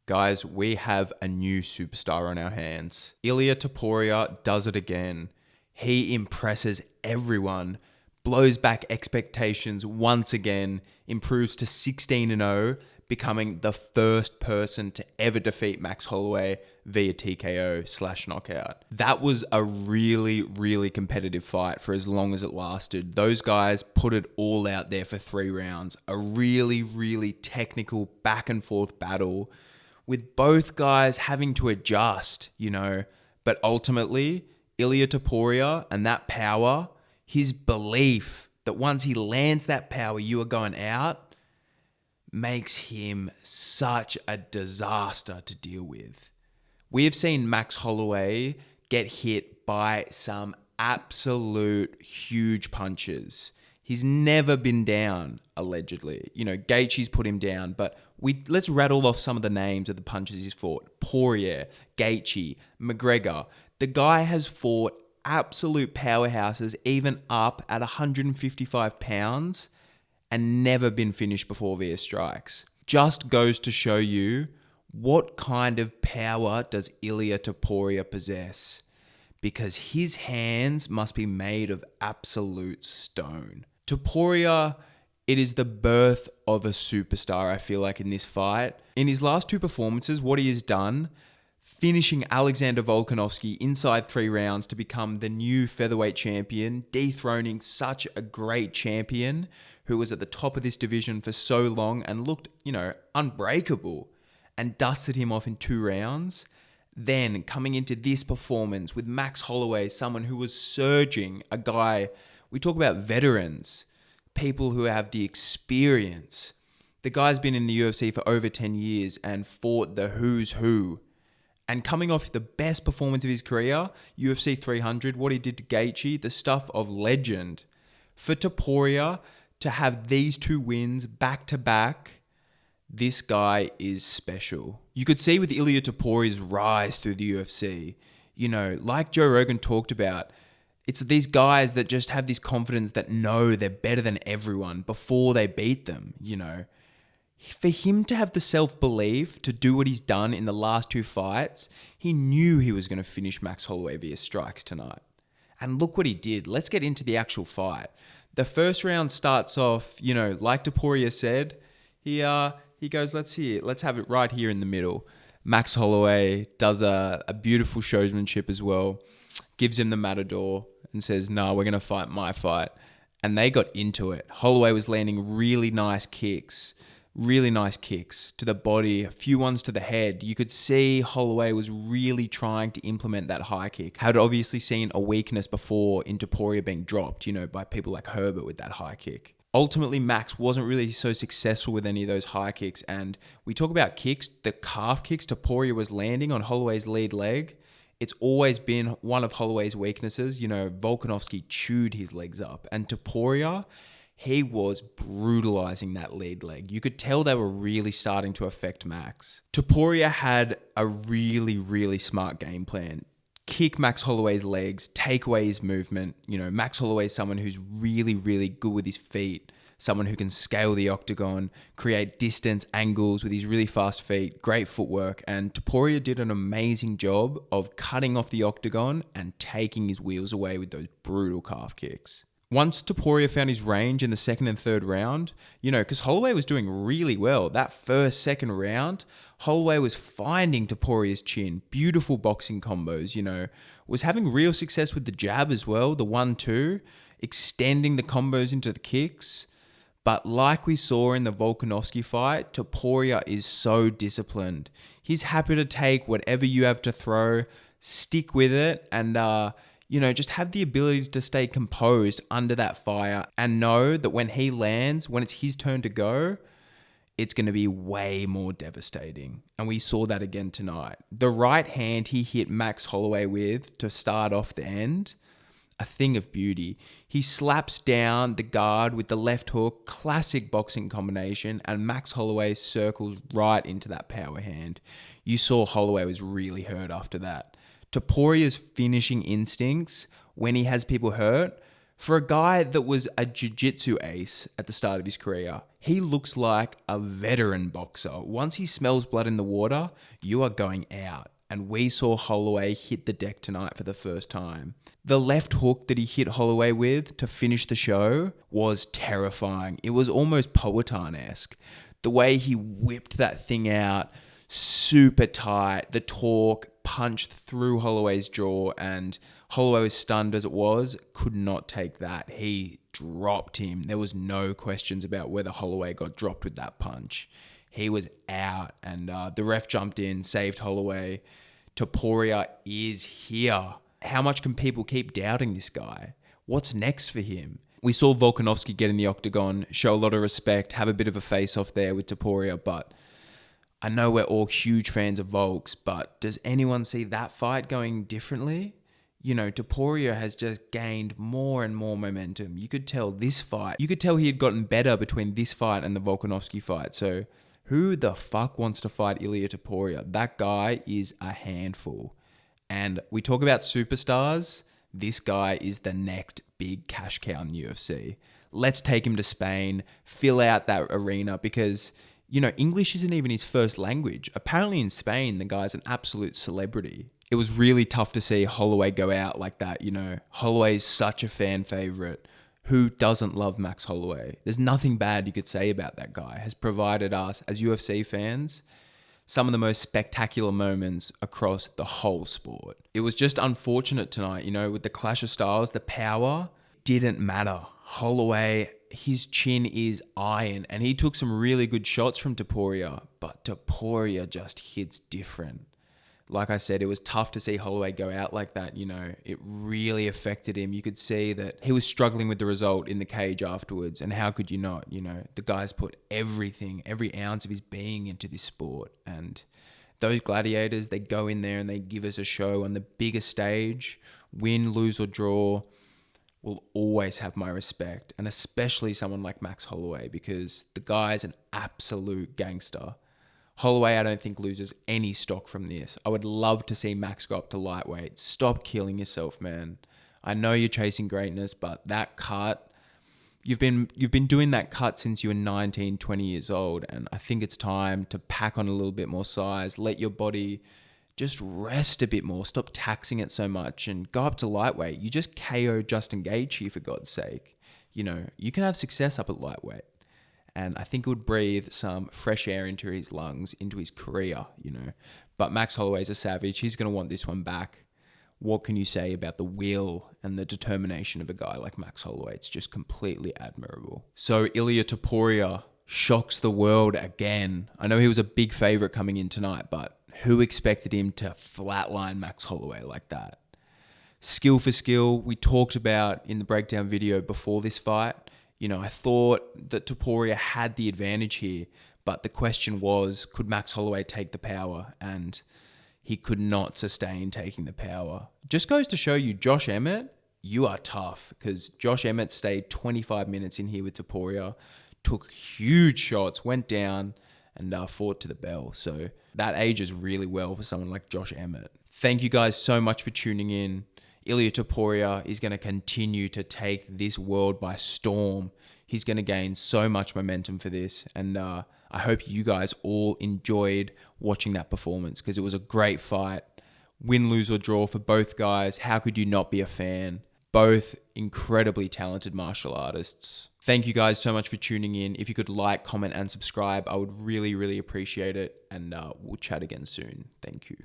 Guys, we have a new superstar on our hands. Ilia Topuria does it again. He impresses everyone, blows back expectations once again, improves to 16-0, becoming the first person to ever defeat Max Holloway via TKO/knockout. That was a really, really competitive fight for as long as it lasted. Those guys put it all out there for 3 rounds. A really, really technical back and forth battle with both guys having to adjust, But ultimately, Ilia Topuria and that power, his belief that once he lands that power, you are going out, makes him such a disaster to deal with. We have seen Max Holloway get hit by some absolute huge punches. He's never been down, allegedly. Gaethje's put him down, but let's rattle off some of the names of the punches he's fought. Poirier, Gaethje, McGregor. The guy has fought absolute powerhouses, even up at 155 pounds, and never been finished before via strikes. Just goes to show you what kind of power does Ilia Topuria possess, because his hands must be made of absolute stone. Topuria, it is the birth of a superstar, I feel like, in this fight. In his last 2 performances, what he has done, finishing Alexander Volkanovski inside 3 rounds to become the new featherweight champion, dethroning such a great champion who was at the top of this division for so long and looked, unbreakable, and dusted him off in 2 rounds. Then coming into this performance with Max Holloway, someone who was surging, a guy, we talk about veterans, people who have the experience. The guy's been in the UFC for over 10 years and fought the who's who. And coming off the best performance of his career, UFC 300, what he did to Gaethje, the stuff of legend. For Topuria to have these 2 wins back to back, this guy is special. You could see with Ilia Topuria's rise through the UFC, like Joe Rogan talked about, it's these guys that just have this confidence that know they're better than everyone before they beat them, For him to have the self-belief to do what he's done in the last 2 fights, he knew he was going to finish Max Holloway via strikes tonight. And look what he did. Let's get into the actual fight. The first round starts off, like Topuria said, he goes, let's have it right here in the middle. Max Holloway does a beautiful showmanship as well, gives him the matador and says, no, we're going to fight my fight. And they got into it. Holloway was landing really nice kicks to the body, a few ones to the head. You could see Holloway was really trying to implement that high kick. Had obviously seen a weakness before in Topuria being dropped, by people like Herbert with that high kick. Ultimately, Max wasn't really so successful with any of those high kicks. And we talk about kicks, the calf kicks Topuria was landing on Holloway's lead leg. It's always been one of Holloway's weaknesses. Volkanovski chewed his legs up. And Topuria, he was brutalizing that lead leg. You could tell they were really starting to affect Max. Topuria had a really, really smart game plan. Kick Max Holloway's legs, take away his movement. Max Holloway is someone who's really, really good with his feet. Someone who can scale the octagon, create distance, angles with his really fast feet, great footwork. And Topuria did an amazing job of cutting off the octagon and taking his wheels away with those brutal calf kicks. Once Topuria found his range in the 2nd and 3rd round, because Holloway was doing really well. That first, 2nd round, Holloway was finding Topuria's chin. Beautiful boxing combos, was having real success with the jab as well, the 1-2, extending the combos into the kicks. But like we saw in the Volkanovski fight, Topuria is so disciplined. He's happy to take whatever you have to throw, stick with it, and just have the ability to stay composed under that fire and know that when he lands, when it's his turn to go, it's going to be way more devastating. And we saw that again tonight. The right hand he hit Max Holloway with to start off the end, a thing of beauty. He slaps down the guard with the left hook, classic boxing combination, and Max Holloway circles right into that power hand. You saw Holloway was really hurt after that. Topuria's finishing instincts, when he has people hurt, For a guy that was a jiu-jitsu ace at the start of his career, he looks like a veteran boxer. Once he smells blood in the water, you are going out. And we saw Holloway hit the deck tonight for the first time. The left hook that he hit Holloway with to finish the show was terrifying. It was almost Poatan-esque. The way he whipped that thing out, super tight, the torque punched through Holloway's jaw, and Holloway was stunned as it was, could not take that. He dropped him. There was no questions about whether Holloway got dropped with that punch. He was out, and the ref jumped in, saved Holloway. Topuria is here. How much can people keep doubting this guy? What's next for him? We saw Volkanovski get in the octagon, show a lot of respect, have a bit of a face-off there with Topuria, but I know we're all huge fans of Volks, but does anyone see that fight going differently? You know, Topuria has just gained more and more momentum. You could tell he had gotten better between this fight and the Volkanovski fight. So who the fuck wants to fight Ilia Topuria? That guy is a handful. And we talk about superstars. This guy is the next big cash cow in the UFC. Let's take him to Spain, fill out that arena, because, you know, English isn't even his first language. Apparently in Spain, the guy's an absolute celebrity. It was really tough to see Holloway go out like that. You know, Holloway's such a fan favorite. Who doesn't love Max Holloway? There's nothing bad you could say about that guy. Has provided us, as UFC fans, some of the most spectacular moments across the whole sport. It was just unfortunate tonight, you know, with the clash of styles, the power didn't matter. Holloway, his chin is iron, and he took some really good shots from Topuria, but Topuria just hits different. Like I said, it was tough to see Holloway go out like that. You know, it really affected him. You could see that he was struggling with the result in the cage afterwards. And how could you not? You know, the guy's put everything, every ounce of his being into this sport. And those gladiators, they go in there and they give us a show on the biggest stage. Win, lose, or draw, will always have my respect. And especially someone like Max Holloway, because the guy's an absolute gangster. Holloway, I don't think, loses any stock from this. I would love to see Max go up to lightweight. Stop killing yourself, man. I know you're chasing greatness, but that cut, you've been doing that cut since you were 19, 20 years old, and I think it's time to pack on a little bit more size. Let your body just rest a bit more. Stop taxing it so much and go up to lightweight. You just KO Justin Gaethje, for God's sake. You know, you can have success up at lightweight. And I think it would breathe some fresh air into his lungs, into his career, you know. But Max Holloway's a savage. He's going to want this one back. What can you say about the will and the determination of a guy like Max Holloway? It's just completely admirable. So Ilia Topuria shocks the world again. I know he was a big favorite coming in tonight, but who expected him to flatline Max Holloway like that? Skill for skill, we talked about in the breakdown video before this fight. You know, I thought that Topuria had the advantage here, but the question was, could Max Holloway take the power? And he could not sustain taking the power. Just goes to show you, Josh Emmett, you are tough, because Josh Emmett stayed 25 minutes in here with Topuria, took huge shots, went down, and fought to the bell. So that ages really well for someone like Josh Emmett. Thank you guys so much for tuning in. Ilia Topuria is going to continue to take this world by storm. He's going to gain so much momentum for this. And I hope you guys all enjoyed watching that performance, because it was a great fight. Win, lose, or draw for both guys. How could you not be a fan? Both incredibly talented martial artists. Thank you guys so much for tuning in. If you could like, comment, and subscribe, I would really, really appreciate it. And we'll chat again soon. Thank you.